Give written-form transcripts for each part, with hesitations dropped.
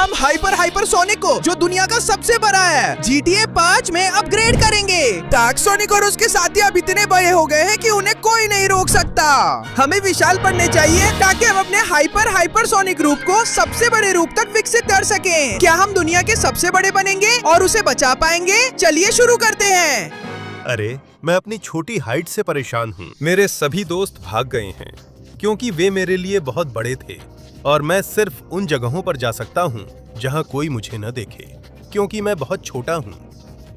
हम हाइपरसोनिक को, जो दुनिया का सबसे बड़ा है, GTA 5 में अपग्रेड करेंगे। डार्क सोनिक और उसके साथी अब इतने बड़े हो गए हैं कि उन्हें कोई नहीं रोक सकता। हमें विशाल बनने चाहिए ताकि हम अपने हाइपरसोनिक रूप को सबसे बड़े रूप तक विकसित कर सकें। क्या हम दुनिया के सबसे बड़े बनेंगे और उसे बचा पाएंगे? चलिए शुरू करते हैं। अरे, मैं अपनी छोटी हाइट से परेशान हूँ। मेरे सभी दोस्त भाग गए हैं क्योंकि वे मेरे लिए बहुत बड़े थे और मैं सिर्फ उन जगहों पर जा सकता हूँ जहाँ कोई मुझे न देखे, क्योंकि मैं बहुत छोटा हूँ।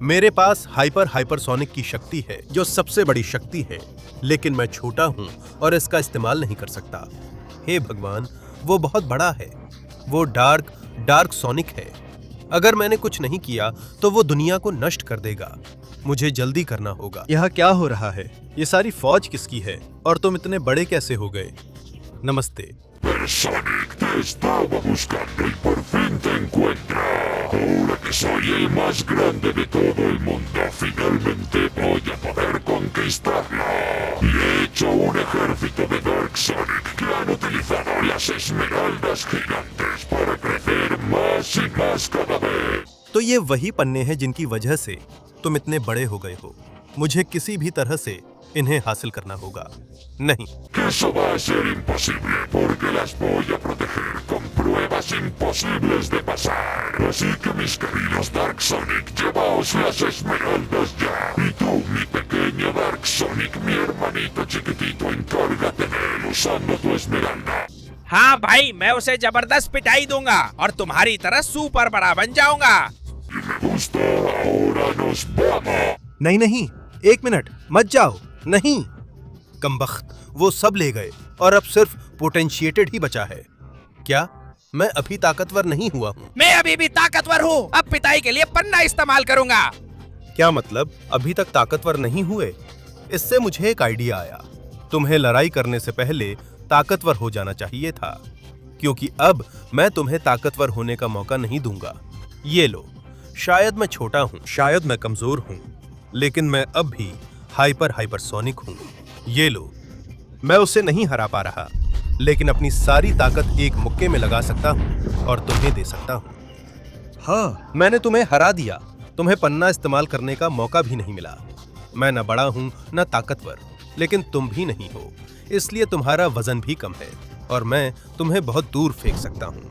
मेरे पास हाइपरसोनिक की शक्ति है, जो सबसे बड़ी शक्ति है, लेकिन मैं छोटा हूँ और इसका इस्तेमाल नहीं कर सकता। हे भगवान, वो बहुत बड़ा है। वो डार्क सोनिक है। अगर मैंने कुछ नहीं किया तो वो दुनिया को नष्ट कर देगा। मुझे जल्दी करना होगा। यहाँ क्या हो रहा है? ये सारी फौज किसकी है? और तुम इतने बड़े कैसे हो गए? नमस्ते। Sonic, te estaba buscando y por fin te encuentro. Ahora que soy el más grande de todo el mundo, finalmente voy a poder conquistarlo. Y he hecho un ejército de Dark Sonic que han utilizado las esmeraldas gigantes para crecer más y más cada vez. तो ये वही पन्ने हैं जिनकी वजह से तुम इतने बड़े हो गए हो। मुझे किसी भी तरह से इन्हें हासिल करना होगा। नहीं, Eso va a ser imposible porque las voy a proteger con pruebas imposibles de pasar. Así que mis queridos Dark Sonic, llevaos las esmeraldas ya. Y tú, mi pequeño Dark Sonic, mi hermanito chiquitito, encárgate de él usando tu esmeralda. हाँ भाई, मैं उसे जबरदस्त पिटाई दूंगा और तुम्हारी तरह सुपर बड़ा बन जाऊंगा। Y me gusta, ahora nos vamos. नहीं, एक मिनट, मत जाओ। नहीं, कमबख्त, वो सब ले गए और अब सिर्फ पोटेंशिएटेड ही बचा है। क्या मैं अभी ताकतवर नहीं हुआ हूँ? मैं अभी भी ताकतवर हूँ। अब पिटाई के लिए पन्ना इस्तेमाल करूंगा। क्या मतलब अभी तक ताकतवर नहीं हुए? इससे मुझे एक आइडिया आया। तुम्हें लड़ाई करने से पहले ताकतवर हो जाना चाहिए था, क्योंकि अब मैं तुम्हें ताकतवर होने का मौका नहीं दूंगा। ये लो, शायद मैं छोटा हूँ, शायद मैं कमजोर हूँ, लेकिन मैं अब भी हाइपरसोनिक हूँ। ये लो, मैं उसे नहीं हरा पा रहा, लेकिन अपनी सारी ताकत एक मुक्के में लगा सकता हूँ और तुम्हें दे सकता हूँ। हाँ, मैंने तुम्हें हरा दिया। तुम्हें पन्ना इस्तेमाल करने का मौका भी नहीं मिला। मैं न बड़ा हूँ न ताकतवर, लेकिन तुम भी नहीं हो, इसलिए तुम्हारा वजन भी कम है और मैं तुम्हें बहुत दूर फेंक सकता हूँ।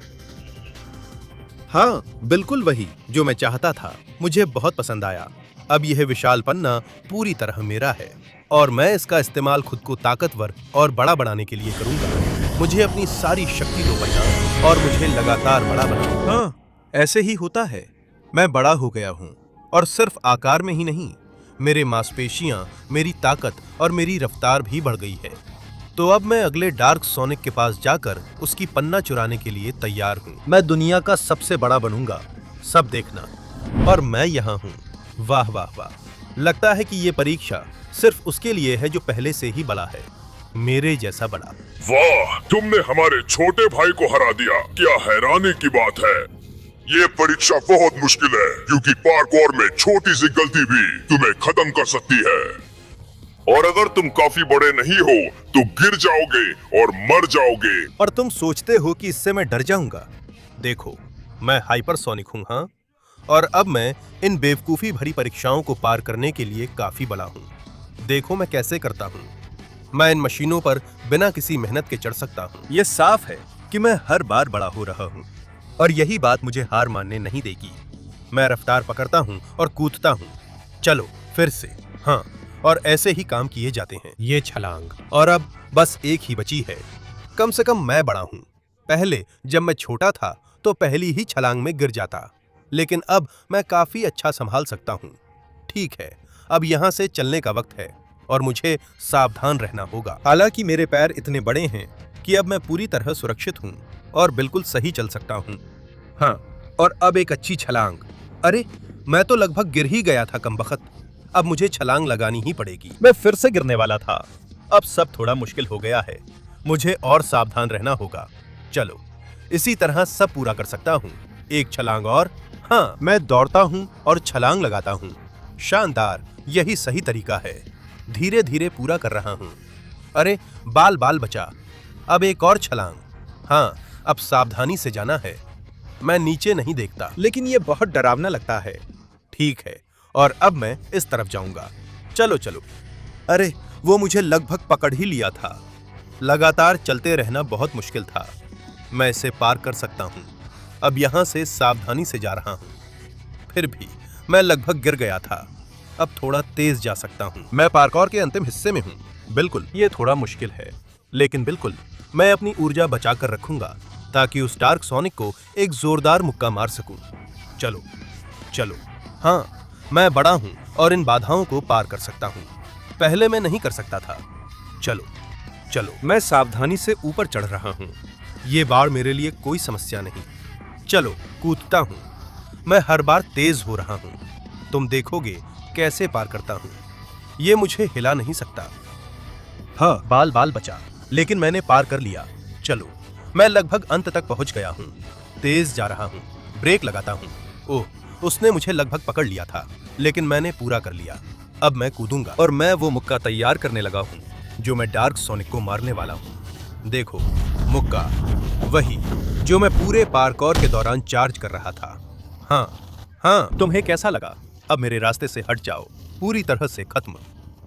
हाँ, बिल्कुल वही जो मैं चाहता था। मुझे बहुत पसंद आया। अब यह विशाल पन्ना पूरी तरह मेरा है और मैं इसका इस्तेमाल खुद को ताकतवर और बड़ा बनाने के लिए करूंगा। मुझे अपनी सारी शक्ति दो भैया और मुझे लगातार बड़ा बनाओ। हाँ, ऐसे ही होता है। मैं बड़ा हो गया हूँ और सिर्फ आकार में ही नहीं, मेरे मांसपेशियां, मेरी ताकत और मेरी रफ्तार भी बढ़ गई है। तो अब मैं अगले डार्क सोनिक के पास जाकर उसकी पन्ना चुराने के लिए तैयार हूँ। मैं दुनिया का सबसे बड़ा बनूंगा, सब देखना। और मैं यहाँ हूँ। वाह वाह वाह, लगता है कि ये परीक्षा सिर्फ उसके लिए है जो पहले से ही बड़ा है, मेरे जैसा बड़ा। वाह, तुमने हमारे छोटे भाई को हरा दिया। क्या हैरानी की बात है। ये परीक्षा बहुत मुश्किल है क्योंकि पार्कोर में छोटी सी गलती भी तुम्हें खत्म कर सकती है। और अगर तुम काफी बड़े नहीं हो तो गिर जाओगे और मर जाओगे। और तुम सोचते हो कि इससे मैं डर जाऊंगा? देखो, मैं हाइपरसोनिक हूँ। हाँ, और अब मैं इन बेवकूफी भरी परीक्षाओं को पार करने के लिए काफी बड़ा हूँ। देखो मैं कैसे करता हूँ। मैं इन मशीनों पर बिना किसी मेहनत के चढ़ सकता हूँ। ये साफ है कि मैं हर बार बड़ा हो रहा हूँ और यही बात मुझे हार मानने नहीं देगी। मैं रफ्तार पकड़ता हूँ और कूदता हूँ। चलो फिर से। हाँ, और ऐसे ही काम किए जाते हैं। ये छलांग, और अब बस एक ही बची है। कम से कम मैं बड़ा हूँ। पहले जब मैं छोटा था तो पहली ही छलांग में गिर जाता, लेकिन अब मैं काफी अच्छा संभाल सकता हूँ। ठीक है, अब यहाँ से चलने का वक्त है और मुझे सावधान रहना होगा। हालांकि मेरे पैर इतने बड़े हैं कि अब मैं पूरी तरह सुरक्षित हूँ और बिल्कुल सही चल सकता हूँ। हाँ, और अब एक अच्छी छलांग। अरे, मैं तो लगभग गिर ही गया था कमबख्त। अब मुझे छलांग लगानी ही पड़ेगी। मैं फिर से गिरने वाला था। अब सब थोड़ा मुश्किल हो गया है। मुझे और सावधान रहना होगा। चलो, इसी तरह सब पूरा कर सकता हूँ। एक छलांग और। हाँ, मैं दौड़ता हूँ और छलांग लगाता हूँ। शानदार, यही सही तरीका है। धीरे धीरे पूरा कर रहा हूँ। अरे, बाल बचा। अब एक और छलांग। हाँ, अब सावधानी से जाना है। मैं नीचे नहीं देखता। लेकिन ये बहुत डरावना लगता है। ठीक है, और अब मैं इस तरफ जाऊंगा। चलो चलो। अरे, वो मुझे लगभग पकड़ ही लिया था। लगातार चलते रहना बहुत मुश्किल था। मैं इसे पार कर सकता हूँ। अब यहाँ से सावधानी से जा रहा हूँ। फिर भी मैं लगभग गिर गया था। अब थोड़ा तेज जा सकता हूँ। मैं पार्कोर के अंतिम हिस्से में हूँ। बिल्कुल, ये थोड़ा मुश्किल है, लेकिन बिल्कुल मैं अपनी ऊर्जा बचा कर रखूंगा ताकि उस डार्क सोनिक को एक जोरदार मुक्का मार सकूं। चलो चलो। हाँ, मैं बड़ा हूं और इन बाधाओं को पार कर सकता हूं। पहले मैं नहीं कर सकता था। चलो चलो। मैं सावधानी से ऊपर चढ़ रहा हूँ। ये बाढ़ मेरे लिए कोई समस्या नहीं। चलो, कूदता हूं। मैं हर बार तेज हो रहा हूं। तुम देखोगे कैसे पार करता हूं। ये मुझे हिला नहीं सकता। हाँ, बाल बाल बचा, लेकिन मैंने पार कर लिया। चलो, मैं लगभग अंत तक पहुंच गया हूं। तेज जा रहा हूं, ब्रेक लगाता हूं। ओह, उसने मुझे लगभग पकड़ लिया था, लेकिन मैंने पूरा कर लिया। अब मैं कूदूंगा और मैं वो मुक्का तैयार करने लगा हूं जो मैं डार्क सोनिक को मारने वाला हूं। देखो, मुक्का वही जो मैं पूरे पार्कोर के दौरान चार्ज कर रहा था। हाँ, तुम्हें कैसा लगा? अब मेरे रास्ते से हट जाओ, पूरी तरह से खत्म।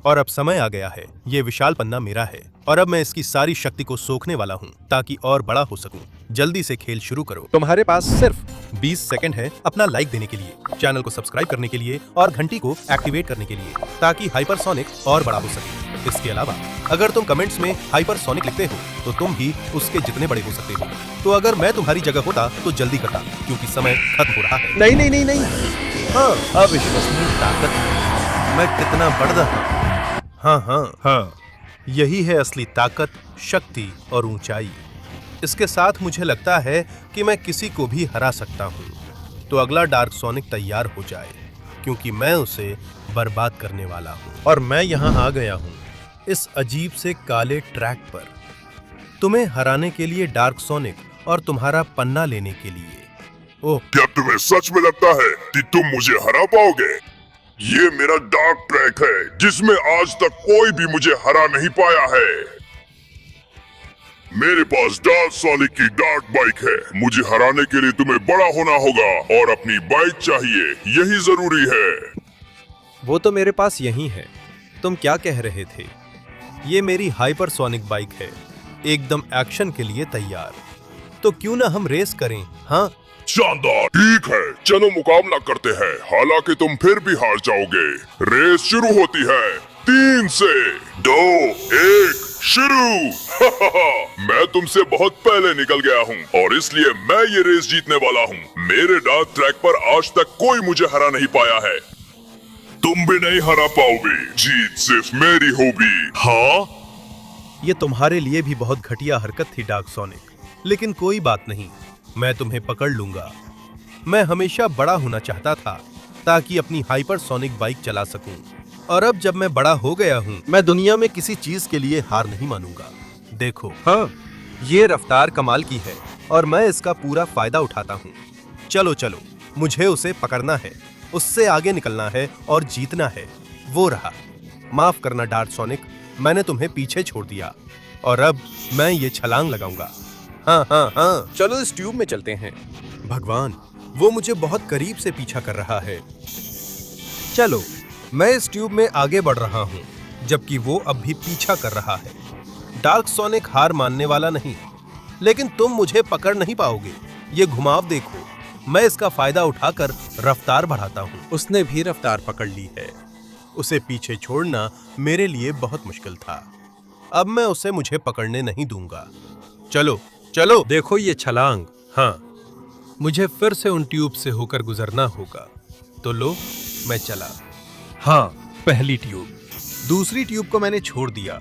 और अब समय आ गया है। ये विशाल पन्ना मेरा है और अब मैं इसकी सारी शक्ति को सोखने वाला हूँ ताकि और बड़ा हो सकूं। जल्दी से खेल शुरू करो। तुम्हारे पास सिर्फ 20 सेकंड है अपना लाइक देने के लिए, चैनल को सब्सक्राइब करने के लिए और घंटी को एक्टिवेट करने के लिए, ताकि हाइपरसोनिक और बड़ा हो सके। इसके अलावा अगर तुम कमेंट्स में हाइपरसोनिक लिखते हो तो तुम भी उसके जितने बड़े हो सकते हो। तो अगर मैं तुम्हारी जगह होता तो जल्दी करता, क्योंकि समय खत्म हो रहा है। नहीं। हाँ, अविश्वसनीय ताकत। मैं कितना बढ़ हूँ। हाँ, यही है असली ताकत, शक्ति और ऊंचाई। इसके साथ मुझे लगता है कि मैं किसी को भी हरा सकता हूँ। तो अगला डार्क सोनिक तैयार हो जाए, क्योंकि मैं उसे बर्बाद करने वाला हूँ। और मैं यहाँ आ गया हूँ, इस अजीब से काले ट्रैक पर, तुम्हें हराने के लिए डार्क सोनिक और तुम्हारा पन्ना लेने के लिए। ओह, क्या तुम्हें सच में लगता है कि तुम मुझे हरा पाओगे? ये मेरा डार्क ट्रैक है जिसमें आज तक कोई भी मुझे हरा नहीं पाया है। मेरे पास डार्क सोनिक की डार्क बाइक है। मुझे हराने के लिए तुम्हें बड़ा होना होगा और अपनी बाइक चाहिए, यही जरूरी है। वो तो मेरे पास यही है। तुम क्या कह रहे थे? ये मेरी हाइपरसोनिक बाइक है, एकदम एक्शन के लिए तैयार। तो क्यों ना हम रेस करें? हाँ, शानदार। ठीक है, चलो मुकाबला करते हैं। हालांकि तुम फिर भी हार जाओगे। रेस शुरू होती है। 3 से 2 1 शुरू। मैं तुमसे बहुत पहले निकल गया हूँ और इसलिए मैं ये रेस जीतने वाला हूँ। मेरे डार्क ट्रैक पर आज तक कोई मुझे हरा नहीं पाया है। तुम भी नहीं हरा पाओगे। जीत सिर्फ मेरी होगी। हाँ, ये तुम्हारे लिए भी बहुत घटिया हरकत थी डार्क सोनिक, लेकिन कोई बात नहीं, मैं तुम्हें पकड़ लूंगा। मैं हमेशा बड़ा होना चाहता था ताकि अपनी हाइपरसोनिक बाइक चला सकूं, और अब जब मैं बड़ा हो गया हूं, मैं दुनिया में किसी चीज के लिए हार नहीं मानूंगा। देखो, हाँ, ये रफ्तार कमाल की है और मैं इसका पूरा फायदा उठाता हूं। चलो चलो, मुझे उसे पकड़ना है, उससे आगे निकलना है और जीतना है। वो रहा। माफ करना डार्क सोनिक, मैंने तुम्हें पीछे छोड़ दिया और अब मैं ये छलांग लगाऊंगा। हाँ, चलो इस ट्यूब में चलते हैं। भगवान, वो मुझे बहुत करीब से पीछा कर रहा है। चलो, मैं इस ट्यूब में आगे बढ़ रहा हूँ, जबकि वो अब भी पीछा कर रहा है। डार्क सोनिक हार मानने वाला नहीं, लेकिन तुम मुझे पकड़ नहीं पाओगे। ये घुमाव देखो, मैं इसका फायदा उठाकर रफ्तार बढ़ाता हूँ। उसने भी रफ्तार पकड़ ली है। उसे पीछे छोड़ना मेरे लिए बहुत मुश्किल था। अब मैं उसे मुझे पकड़ने नहीं दूंगा। चलो चलो, देखो ये छलांग। हाँ, मुझे फिर से उन ट्यूब से होकर गुजरना होगा। तो लो, मैं चला। हाँ, पहली ट्यूब। दूसरी ट्यूब को मैंने छोड़ दिया,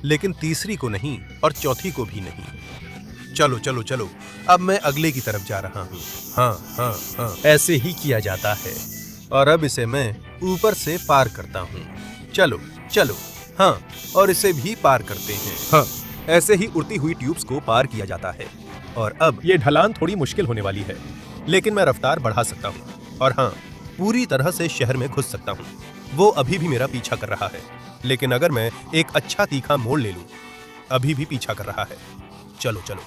लेकिन तीसरी को नहीं और चौथी को भी नहीं। चलो चलो चलो, अब मैं अगले की तरफ जा रहा हूँ। हाँ, ऐसे ही किया जाता है। और अब इसे मैं ऊपर से पार करता हूँ। चलो चलो, हाँ, और इसे भी पार करते हैं। हाँ, ऐसे ही उड़ती हुई ट्यूब्स को पार किया जाता है। और अब ये ढलान थोड़ी मुश्किल होने वाली है, लेकिन मैं रफ्तार बढ़ा सकता हूँ और हाँ, पूरी तरह से शहर में घुस सकता हूँ। वो अभी भी मेरा पीछा कर रहा है, लेकिन अगर मैं एक अच्छा तीखा मोड़ ले लूँ, अभी भी पीछा कर रहा है। चलो चलो,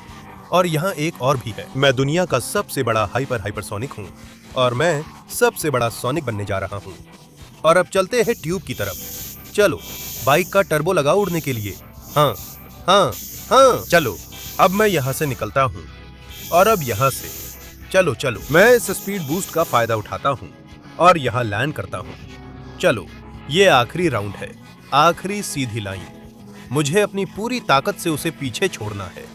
और यहाँ एक और भी है। मैं दुनिया का सबसे बड़ा हाइपरसोनिक हूँ और मैं सबसे बड़ा सोनिक बनने जा रहा हूँ। और अब चलते हैं ट्यूब की तरफ। चलो, बाइक का टर्बो लगाओ उड़ने के लिए। हाँ हाँ हाँ, चलो अब मैं यहाँ से निकलता हूँ और अब यहाँ से चलो चलो मैं इस स्पीड बूस्ट का फायदा उठाता हूँ और यहाँ लैंड करता हूँ। चलो, ये आखिरी राउंड है, आखिरी सीधी लाइन। मुझे अपनी पूरी ताकत से उसे पीछे छोड़ना है।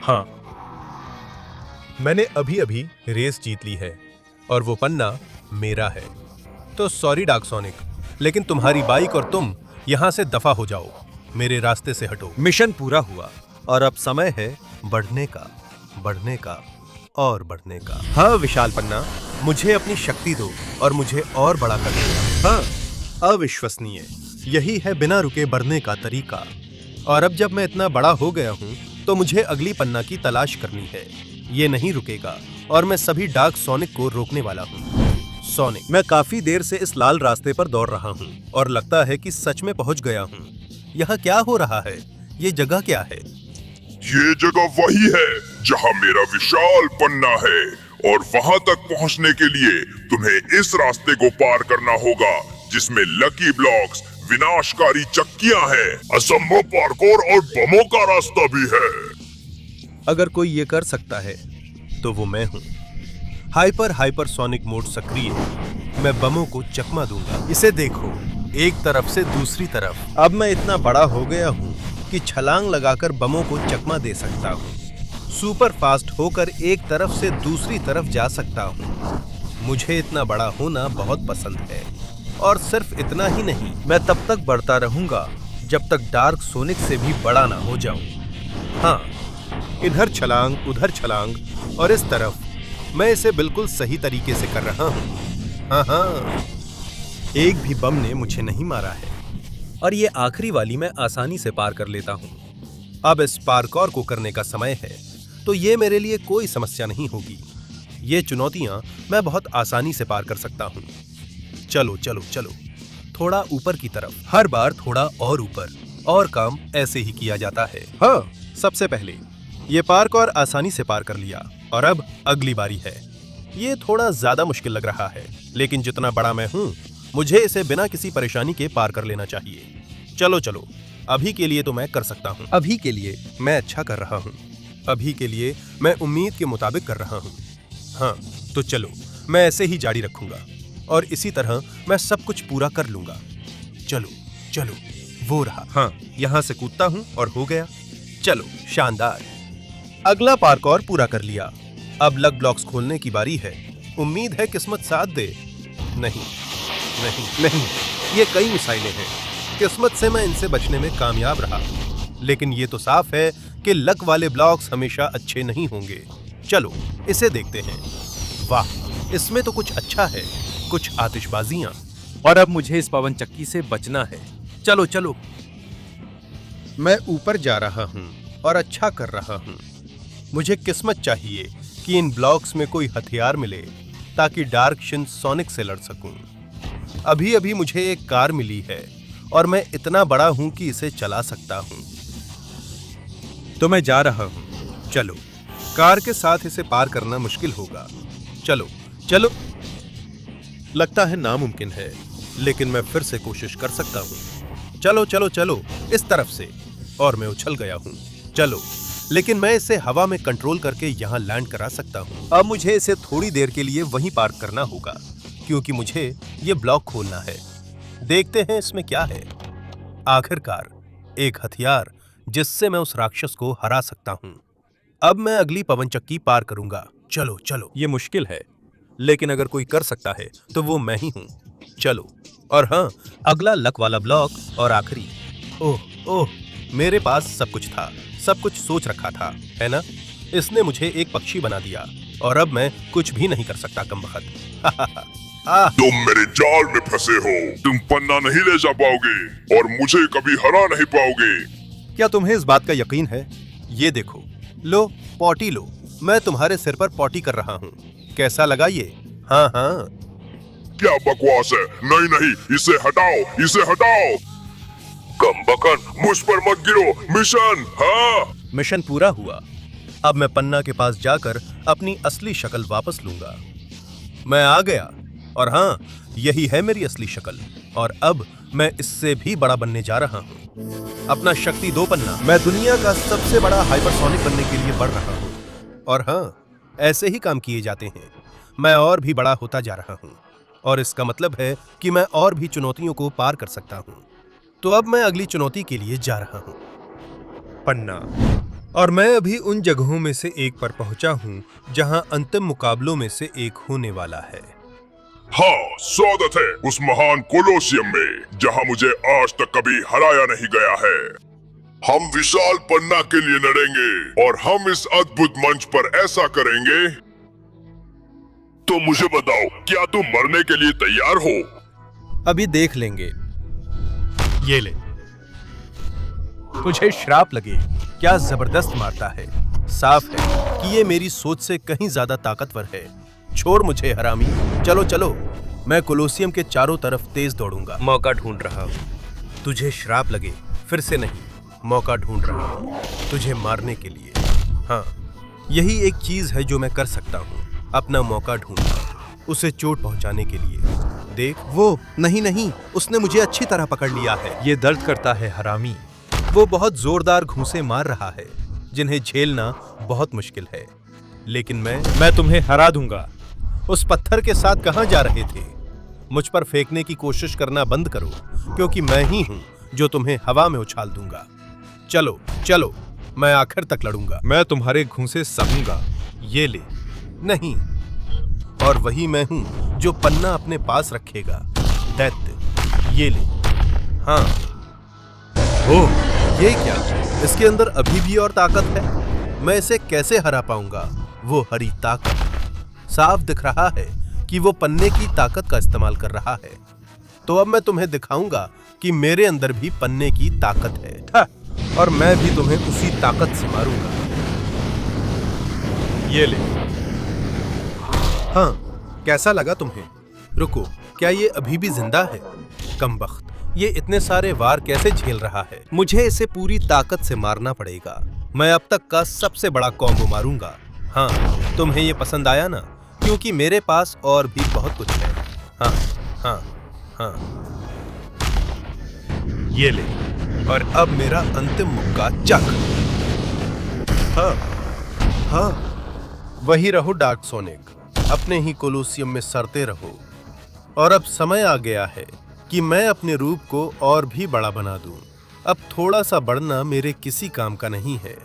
हाँ, मैंने अभी अभी रेस जीत ली है और वो पन्ना मेरा है। तो सॉरी डार्क सोनिक, लेकिन तुम्हारी बाइक और तुम यहाँ से दफा हो जाओ, मेरे रास्ते से हटो। मिशन पूरा हुआ और अब समय है बढ़ने का, बढ़ने का और बढ़ने का। हाँ विशाल पन्ना, मुझे अपनी शक्ति दो और मुझे और बड़ा कर दो। हाँ, अविश्वसनीय, यही है बिना रुके बढ़ने का तरीका। और अब जब मैं इतना बड़ा हो गया हूँ तो मुझे अगली पन्ना की तलाश करनी है। ये नहीं रुकेगा और मैं सभी डार्क सोनिक को रोकने वाला हूँ। सोनिक, मैं काफी देर से इस लाल रास्ते पर दौड़ रहा हूँ और लगता है कि सच में पहुँच गया हूँ। यहाँ क्या हो रहा है? ये जगह क्या है? ये जगह वही है जहाँ मेरा विशाल पन्ना है और वहाँ तक पहुँचने के लिए तुम्हें इस रास्ते को पार करना होगा जिसमें लकी ब्लॉक्स, विनाशकारी चक्कियाँ हैं, असंभव पार्कोर और बमों का रास्ता भी है। अगर कोई ये कर सकता है तो वो मैं हूँ। हाइपरसोनिक मोड सक्रिय। मैं बमों को चकमा दूंगा। इसे देखो, एक तरफ से दूसरी तरफ। अब मैं इतना बड़ा हो गया हूँ कि छलांग लगाकर बमों को चकमा दे सकता हूँ। सुपर फास्ट होकर एक तरफ से दूसरी तरफ जा सकता हूँ। मुझे इतना बड़ा होना बहुत पसंद है और सिर्फ इतना ही नहीं, मैं तब तक बढ़ता रहूंगा जब तक डार्क सोनिक से भी बड़ा ना हो जाऊं। हाँ, इधर छलांग, उधर छलांग और इस तरफ। मैं इसे बिल्कुल सही तरीके से कर रहा हूँ। हाँ हाँ, एक भी बम ने मुझे नहीं मारा है और ये आखिरी वाली मैं आसानी से पार कर लेता हूँ। अब इस पार्कोर को करने का समय है, तो ये मेरे लिए कोई समस्या नहीं होगी। ये चुनौतियां मैं बहुत आसानी से पार कर सकता हूँ। चलो चलो चलो, थोड़ा ऊपर की तरफ, हर बार थोड़ा और ऊपर, और काम ऐसे ही किया जाता है। हाँ, सबसे पहले ये पार्कोर आसानी से पार कर लिया और अब अगली बारी है। ये थोड़ा ज्यादा मुश्किल लग रहा है, लेकिन जितना बड़ा मैं हूँ मुझे इसे बिना किसी परेशानी के पार कर लेना चाहिए। चलो चलो, अभी के लिए तो मैं कर सकता हूँ। अभी के लिए मैं अच्छा कर रहा हूँ। अभी के लिए मैं उम्मीद के मुताबिक कर रहा हूँ। हाँ, तो चलो, मैं ऐसे ही जारी रखूंगा और इसी तरह मैं सब कुछ पूरा कर लूंगा। चलो चलो, वो रहा। हाँ, यहाँ से कूदता हूँ और हो गया। चलो, शानदार। अगला पार्कोर पूरा कर लिया। अब लक ब्लॉक्स खोलने की बारी है। उम्मीद है किस्मत साथ दे। नहीं नहीं नहीं, ये कई मिसाइलें हैं। किस्मत से मैं इनसे बचने में कामयाब रहा, लेकिन ये तो साफ है कि लक वाले ब्लॉक्स हमेशा अच्छे नहीं होंगे। चलो, इसे देखते हैं। वाह, इसमें तो कुछ अच्छा है, कुछ आतिशबाजियां। और अब मुझे इस पवन चक्की से बचना है। चलो चलो, मैं ऊपर जा रहा हूँ और अच्छा कर रहा हूँ। मुझे किस्मत चाहिए कि इन ब्लॉक्स में कोई हथियार मिले ताकि डार्क शिन सोनिक से लड़ सकूं। अभी अभी मुझे एक कार मिली है और मैं इतना बड़ा हूं कि इसे चला सकता हूं। तो मैं जा रहा हूं। चलो, कार के साथ इसे पार करना मुश्किल होगा। चलो चलो, लगता है नामुमकिन है, लेकिन मैं फिर से कोशिश कर सकता हूं। चलो चलो चलो, इस तरफ से। और मैं उछल गया हूं। चलो, लेकिन मैं इसे हवा में कंट्रोल करके यहाँ लैंड करा सकता हूँ। अब मुझे इसे थोड़ी देर के लिए वहीं पार्क करना होगा, क्योंकि मुझे ये ब्लॉक खोलना है। देखते हैं इसमें क्या है। आखिरकार एक हथियार जिससे मैं उस राक्षस को हरा सकता हूँ। अब मैं अगली पवन चक्की पार करूंगा। चलो चलो, ये मुश्किल है, लेकिन अगर कोई कर सकता है तो वो मैं ही हूँ। चलो, और हाँ, अगला लक वाला ब्लॉक और आखिरी। ओह ओह, मेरे पास सब कुछ था, सब कुछ सोच रखा था, है ना? इसने मुझे एक पक्षी बना दिया और अब मैं कुछ भी नहीं कर सकता, कमबख्त। तुम मेरे जाल में फंसे हो। तुम पन्ना नहीं ले जा पाओगे और मुझे कभी हरा नहीं पाओगे। क्या तुम्हें इस बात का यकीन है? ये देखो, लो पॉटी लो। मैं तुम्हारे सिर पर पॉटी कर रहा हूँ। कैसा लगा ये? हाँ हाँ। क्या बकवास है? नहीं नहीं, इसे हटाओ, इसे हटाओ। कमबख्त, मुझ पर मत गिरो। मिशन, हाँ। मिशन पूरा हुआ। अब मैं पन्ना के पास जाकर अपनी असली शक्ल वापस लूंगा। मैं आ गया, और हाँ, यही है मेरी असली शक्ल, और अब मैं इससे भी बड़ा बनने जा रहा हूँ। अपना शक्ति दो पन्ना। मैं दुनिया का सबसे बड़ा हाइपरसोनिक बनने के लिए बढ़ रहा हूँ, और हाँ, ऐसे ही काम किए जाते हैं। मैं और भी बड़ा होता जा रहा हूँ, और इसका मतलब है कि मैं और भी चुनौतियों को पार कर सकता हूँ। तो अब मैं अगली चुनौती के लिए जा रहा हूँ। पन्ना, और मैं अभी उन जगहों में से एक पर पहुंचा हूं जहां अंतिम मुकाबलों में से एक होने वाला है। हाँ, स्वागत है उस महान कोलोसियम में जहाँ मुझे आज तक कभी हराया नहीं गया है। हम विशाल पन्ना के लिए लड़ेंगे और हम इस अद्भुत मंच पर ऐसा करेंगे। तो मुझे बताओ, क्या तुम मरने के लिए तैयार हो? अभी देख लेंगे। ये ले, तुझे श्राप लगे। क्या जबरदस्त मारता है। साफ है कि ये मेरी सोच से कहीं ज्यादा ताकतवर है। छोड़ मुझे हरामी। चलो चलो, मैं कोलोसियम के चारों तरफ तेज दौड़ूंगा। मौका ढूंढ रहा हूं। तुझे श्राप लगे, फिर से नहीं। मौका ढूंढ रहा हूं तुझे मारने के लिए। हाँ, यही एक चीज है जो मैं कर सकता हूं, अपना मौका ढूंढना, उसे चोट पहुंचाने के लिए। देख, वो नहीं, उसने मुझे अच्छी तरह पकड़ लिया है। ये दर्द करता है हरामी। वो बहुत जोरदार घूंसे मार रहा है, जिन्हें झेलना बहुत मुश्किल है। लेकिन मैं तुम्हें हरा दूंगा। उस पत्थर के साथ कहां जा रहे थे? मुझ पर फेंकने की कोशिश करना बंद करो, क्योंकि मैं ही हूं जो तुम्हें हवा में उछाल दूंगा। चलो चलो, मैं आखिर तक लड़ूंगा। मैं तुम्हारे घूंसे सहूंगा। ये ले। नहीं, और वही मैं हूं जो पन्ना अपने पास रखेगा। दैत्य, ये ले। हाँ। ओह, ये क्या? इसके अंदर अभी भी और ताकत है। मैं इसे कैसे हरा पाऊंगा? वो हरी ताकत। साफ दिख रहा है कि वो पन्ने की ताकत का इस्तेमाल कर रहा है। तो अब मैं तुम्हें दिखाऊंगा कि मेरे अंदर भी पन्ने की ताकत है, और मैं भी तुम्हें उसी ताकत से मारूंगा। ये ले। हाँ, कैसा लगा तुम्हें? रुको, क्या ये अभी भी जिंदा है? कमबख्त, ये इतने सारे वार कैसे झेल रहा है? मुझे इसे पूरी ताकत से मारना पड़ेगा। मैं अब तक का सबसे बड़ा कॉम्बो मारूंगा। हाँ, तुम्हें ये पसंद आया ना? क्योंकि मेरे पास और भी बहुत कुछ है। हाँ हाँ हाँ, ये ले। और अब मेरा अंतिम मुक्का चक। हाँ हाँ, वही रहो डार्क सोनिक, अपने ही कोलोसियम में सरते रहो। और अब समय आ गया है कि मैं अपने रूप को और भी बड़ा बना दूं। अब थोड़ा सा बढ़ना मेरे किसी काम का नहीं है।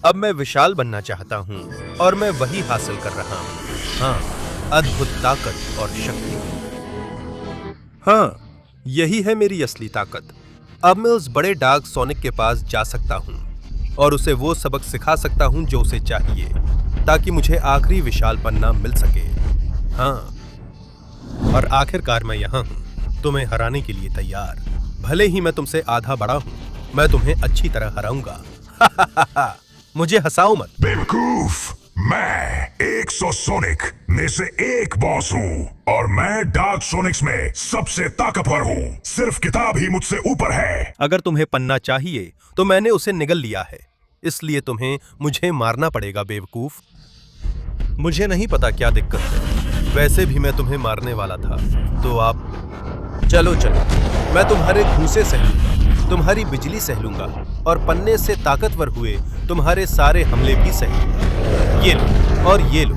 अब मैं विशाल बनना चाहता हूँ, और मैं वही हासिल कर रहा हूँ। हाँ, अद्भुत ताकत और शक्ति। हाँ, यही है मेरी असली ताकत। अब मैं उस बड़े डार्क सोनिक के पास जा सकता हूँ और उसे वो सबक सिखा सकता हूँ जो उसे चाहिए, ताकि मुझे आखिरी विशाल पन्ना मिल सके। हाँ, और आखिरकार मैं यहाँ हूँ, तुम्हें हराने के लिए तैयार। भले ही मैं तुमसे आधा बड़ा हूँ, मैं तुम्हें अच्छी तरह हराऊंगा। मुझे हंसाओ मत। बेवकूफ, मैं 100 सोनिक में से एक बॉस हूँ, और मैं डार्क सोनिक्स में सबसे ताकतवर हूँ। सिर्फ किताब ही मुझसे ऊपर है। अगर तुम्हें पन्ना चाहिए तो मैंने उसे निगल लिया है, इसलिए तुम्हें मुझे मारना पड़ेगा बेवकूफ। मुझे नहीं पता क्या दिक्कत है, वैसे भी मैं तुम्हें मारने वाला था। तो आप चलो, मैं तुम्हारे घूंसे सहलूंगा, तुम्हारी बिजली सहलूंगा, और पन्ने से ताकतवर हुए तुम्हारे सारे हमले भी सहलूंगा। ये लो और ये लो।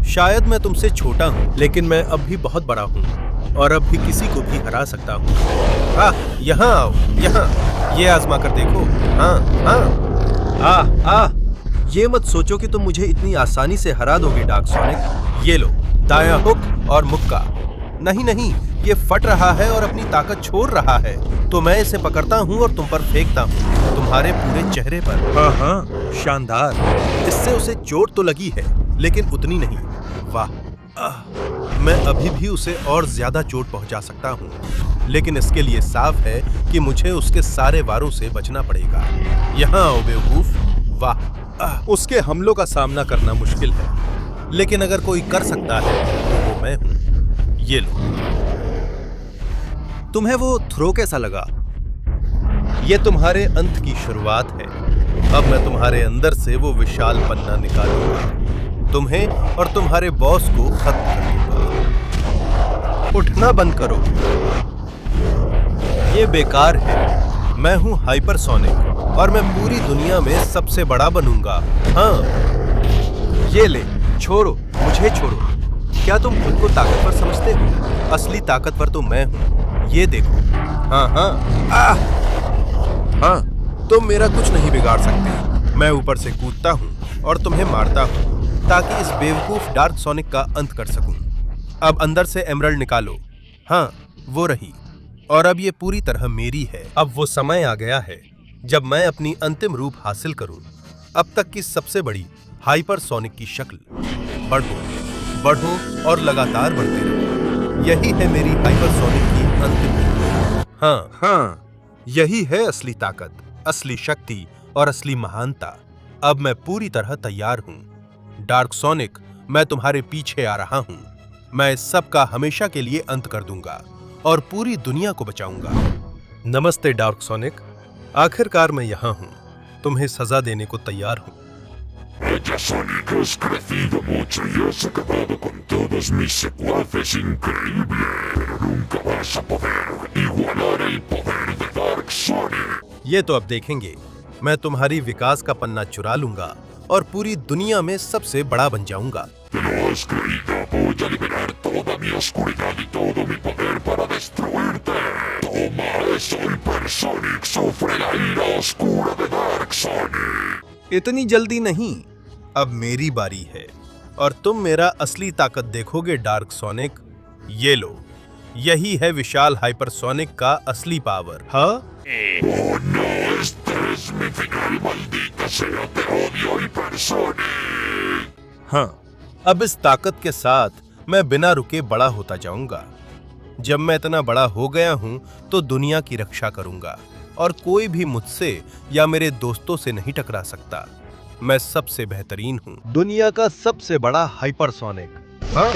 शायद मैं तुमसे छोटा हूँ, लेकिन मैं अब भी बहुत बड़ा हूँ, और अब भी किसी को भी हरा सकता हूँ। यहाँ आओ, यहाँ। ये आजमा कर देखो। हाँ। ये मत सोचो कि तुम मुझे इतनी आसानी से हरा दोगे डार्क सोनिक। ये लो, दायां हुक और मुक्का। नहीं, ये फट रहा है और अपनी ताकत छोड़ रहा है, तो मैं इसे पकड़ता हूँ और तुम पर फेंकता हूँ, तुम्हारे पूरे चेहरे पर। हाँ, शानदार। इससे उसे चोट तो लगी है, लेकिन उतनी नहीं। वाह, मैं अभी भी उसे और ज्यादा चोट पहुंचा सकता हूँ, लेकिन इसके लिए साफ है कि मुझे उसके सारे वारों से बचना पड़ेगा। यहाँ आओ बेवकूफ। वाह, उसके हमलों का सामना करना मुश्किल है, लेकिन अगर कोई कर सकता है तो वो मैं हूँ। ये लो। तुम्हें वो थ्रो कैसा लगा? ये तुम्हारे अंत की शुरुआत है। अब मैं तुम्हारे अंदर से वो विशाल पन्ना निकालूंगा, तुम्हें और तुम्हारे बॉस को खत्म कर दूंगा। उठना बंद करो, ये बेकार है। मैं हूं हाइपरसोनिक और मैं पूरी दुनिया में सबसे बड़ा बनूंगा। हाँ, ये ले, छोड़ो, मुझे छोड़ो। क्या तुम खुद को ताकतवर समझते हो? असली ताकतवर तो मैं हूं, ये देखो। हाँ हाँ, हाँ, तुम मेरा कुछ नहीं बिगाड़ सकते। मैं ऊपर से कूदता हूँ और तुम्हें मारता हूँ ताकि इस बेवकूफ डार्क सोनिक का अंत कर सकूं। अब अंदर से एमरल्ड निकालो। हाँ, वो रही। और अब ये पूरी तरह मेरी है। अब वो समय आ गया है जब मैं अपनी अंतिम रूप हासिल करूं, अब तक की सबसे बड़ी हाइपरसोनिक की शक्ल। बढ़ो, बढ़ो और लगातार बढ़ते रहो। यही है मेरी हाइपरसोनिक की अंतिम रूप। हाँ, यही है असली ताकत, असली शक्ति और असली महानता। अब मैं पूरी तरह तैयार हूं। डार्क सोनिक, मैं तुम्हारे पीछे आ रहा हूं। मैं इस सब का हमेशा के लिए अंत कर दूंगा और पूरी दुनिया को बचाऊंगा। नमस्ते डार्क सोनिक, आखिरकार मैं यहाँ हूँ। तुम्हें सजा देने को तैयार हूँ। Vaya Sonic, has crecido mucho y has acabado con todos mis secuaces. Increíble, pero nunca vas a poder igualar el poder de Dark Sonic. ये तो अब देखेंगे। मैं तुम्हारी विकास का पन्ना चुरा लूंगा और पूरी दुनिया में सबसे बड़ा बन जाऊंगा। Te lo has creído, voy a liberar toda mi oscuridad y todo mi poder para destruirte. Toma eso, Hypersonic, sufre la ira oscura de Dark Sonic. इतनी जल्दी नहीं, अब मेरी बारी है और तुम मेरा असली ताकत देखोगे डार्क सोनिक। ये लो, यही है विशाल हाइपरसोनिक का असली पावर। हाँ, Oh no, este es mi final, maldita sea, te odio, Hypersonic. हाँ, अब इस ताकत के साथ मैं बिना रुके बड़ा होता जाऊंगा। जब मैं इतना बड़ा हो गया हूं तो दुनिया की रक्षा करूंगा और कोई भी मुझसे या मेरे दोस्तों से नहीं टकरा सकता। मैं सबसे बेहतरीन हूं, दुनिया का सबसे बड़ा हाइपरसोनिक। हाँ,